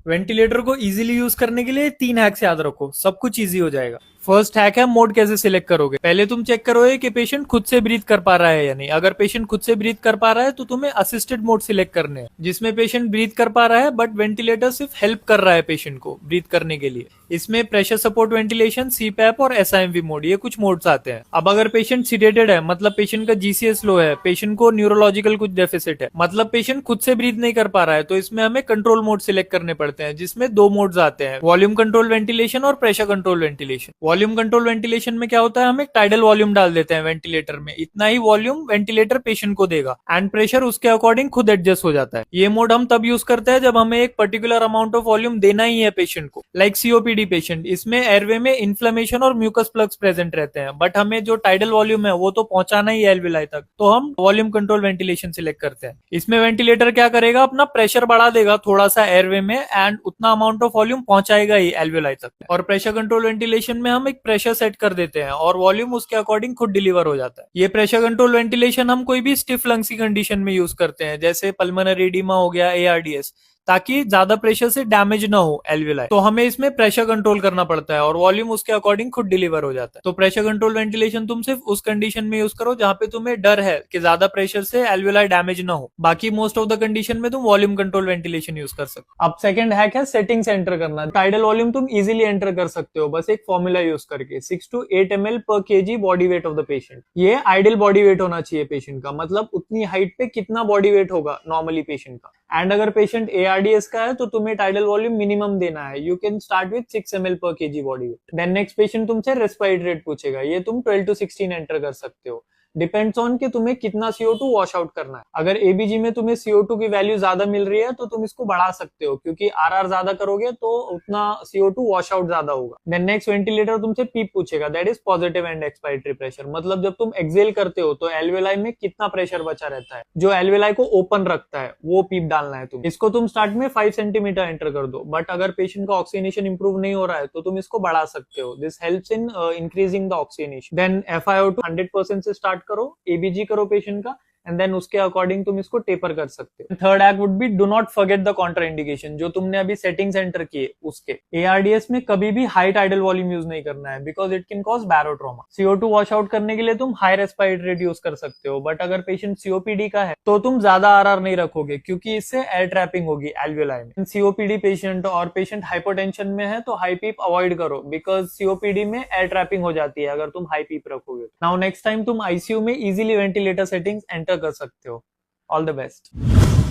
Ventilator को easily use करने के लिए 3 हैक्स याद रखो, सब कुछ इजी हो जाएगा। फर्स्ट हैक है मोड कैसे सिलेक्ट करोगे। पहले तुम चेक करोगे कि पेशेंट खुद से ब्रीथ कर पा रहा है या नहीं। अगर पेशेंट खुद से ब्रीथ कर पा रहा है तो तुम्हें असिस्टेड मोड सिलेक्ट करने हैं, जिसमें पेशेंट ब्रीथ कर पा रहा है बट वेंटिलेटर सिर्फ हेल्प कर रहा है पेशेंट को ब्रीथ करने के लिए। इसमें प्रेशर सपोर्ट वेंटिलेशन, सीपैप और एसआईएमवी मोड, ये कुछ मोड्स आते हैं। अब अगर पेशेंट सीडेटेड है, मतलब पेशेंट का जीसीएस लो है, पेशेंट को न्यूरोलॉजिकल कुछ डेफिसिट है, मतलब पेशेंट खुद से ब्रीथ नहीं कर पा रहा है, तो इसमें हमें कंट्रोल मोड सिलेक्ट करने पड़ते हैं, जिसमें 2 मोड्स आते हैं, वॉल्यूम कंट्रोल वेंटिलेशन और pressure control ventilation. Volume control ventilation में क्या होता है, हम एक टाइडल वॉल्यूम डाल देते हैं वेंटिलेटर में, इतना ही वॉल्यूम वेंटिलेटर पेशेंट को देगा एंड प्रेशर उसके अकॉर्डिंग खुद एडजस्ट हो जाता है। ये मोड हम तब यूज करते हैं जब हमें एक पर्टिकुलर अमाउंट ऑफ वॉल्यूम देना ही है पेशेंट को, लाइक सीओपीडी पेशेंट। इसमें एयरवे में इन्फ्लेमेशन और म्यूकस प्लग्स प्रेजेंट रहते हैं, बट हमें जो टाइडल वॉल्यूम है वो तो पहुंचाना ही है एल्विलाई तक, तो हम वॉल्यूम कंट्रोल वेंटिलेशन सिलेक्ट करते हैं। इसमें वेंटिलेटर क्या करेगा, अपना प्रेशर बढ़ा देगा थोड़ा सा एयरवे में एंड उतना अमाउंट ऑफ वॉल्यूम पहुंचाएगा ही एल्विलाई तक। और प्रेशर कंट्रोल वेंटिलेशन में हम एक प्रेशर सेट कर देते हैं और वॉल्यूम उसके अकॉर्डिंग खुद डिलीवर हो जाता है। ये प्रेशर कंट्रोल वेंटिलेशन हम कोई भी स्टिफ लंग्स की कंडीशन में यूज करते हैं, जैसे पल्मोनरी एडिमा हो गया, एआरडीएस, ताकि ज्यादा प्रेशर से डैमेज ना हो एल्विलाई। तो हमें इसमें प्रेशर कंट्रोल करना पड़ता है और वॉल्यूम उसके अकॉर्डिंग खुद डिलीवर हो जाता है। तो प्रेशर कंट्रोल वेंटिलेशन तुम सिर्फ उस कंडीशन में यूज करो जहां पे तुम्हें डर है कि ज्यादा प्रेशर से एल्विलाई डैमेज ना हो। बाकी मोस्ट ऑफ द कंडीशन में तुम वॉल्यूम कंट्रोल वेंटिलेशन यूज कर सकते हो। अब सेकंड हैक है सेटिंग्स एंटर करना। टाइडल वॉल्यूम तुम इजीली एंटर कर सकते हो बस एक फॉर्मूला यूज करके, 6 to 8 ml per kg body weight of the patient. ये आइडियल बॉडी वेट होना चाहिए पेशेंट का, मतलब उतनी हाइट पे कितना बॉडी वेट होगा नॉर्मली पेशेंट का। एंड अगर पेशेंट एआरडीएस का है तो तुम्हें टाइडल वॉल्यूम मिनिमम देना है। You can start with 6 ml per kg body weight. Then next patient तुमसे रेस्पिरेटरी रेट पूछेगा, ये तुम 12 to 16 एंटर कर सकते हो, डिपेंड्स ऑन कि तुम्हें कितना CO2 वॉश आउट करना है। अगर एबीजी में तुम्हें CO2 की वैल्यू ज्यादा मिल रही है तो तुम इसको बढ़ा सकते हो, क्योंकि आरआर ज्यादा करोगे तो उतना CO2 वॉश आउट ज्यादा होगा। देन नेक्स्ट वेंटिलेटर तुमसे पीप पूछेगा, that is positive and expiratory pressure, मतलब जब तुम एक्सेल करते हो तो एल्वेलाई में कितना प्रेशर बचा रहता है, जो एल्वेलाई को ओपन रखता है वो पीप डालना है तुम। इसको तुम स्टार्ट में 5 सेंटीमीटर एंटर कर दो, बट अगर पेशेंट का ऑक्सीजनेशन इंप्रूव नहीं हो रहा है तो तुम इसको बढ़ा सकते हो। This helps in increasing the oxygenation. Then FiO2 100% से स्टार्ट करो, एबीजी करो पेशेंट का, एंड देन उसके अकॉर्डिंग तुम इसको टेपर कर सकते हो। Third hack would be do not forget the counter indication, जो तुमने अभी सेटिंग्स एंटर किए उसके। एआरडीएस में कभी भी हाई टाइडल वॉल्यूम यूज नहीं करना है, because it can cause barotrauma. CO2 wash out करने के लिए तुम हाई रेस्पिरेटरी रेट यूज कर सकते हो, बट अगर पेशेंट सीओपीडी का है तो तुम ज्यादा आरआर नहीं रखोगे, क्योंकि इससे एयर ट्रैपिंग होगी एल्वियोलाई में। सीओपीडी पेशेंट और पेशेंट हाइपोटेंशन में है तो हाई पीप अवॉइड करो, बिकॉज सीओपीडी में एयर ट्रैपिंग हो जाती है अगर तुम हाई पीप रखोगे। नाउ नेक्स्ट टाइम तुम आईसीयू में इजीली वेंटिलेटर सेटिंग्स एंटर कर सकते हो। All the best.